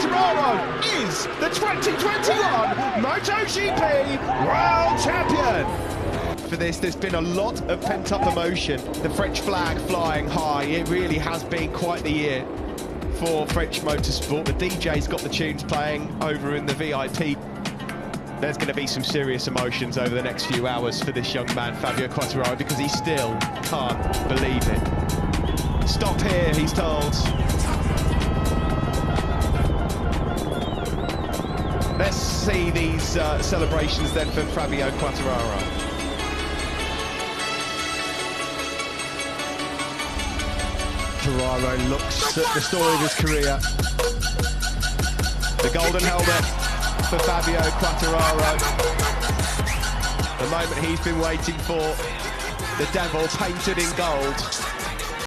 Quartararo is the 2021 MotoGP World Champion. For this, there's been a lot of pent-up emotion. The French flag flying high. It really has been quite the year for French motorsport. The DJ's got the tunes playing over in the VIP. There's going to be some serious emotions over the next few hours for this young man, Fabio Quartararo, because he still can't believe it. Stop here, he's told. Let's see these celebrations then for Fabio Quartararo. Quartararo looks at the story of his career. The golden helmet for Fabio Quartararo. The moment he's been waiting for. The devil painted in gold.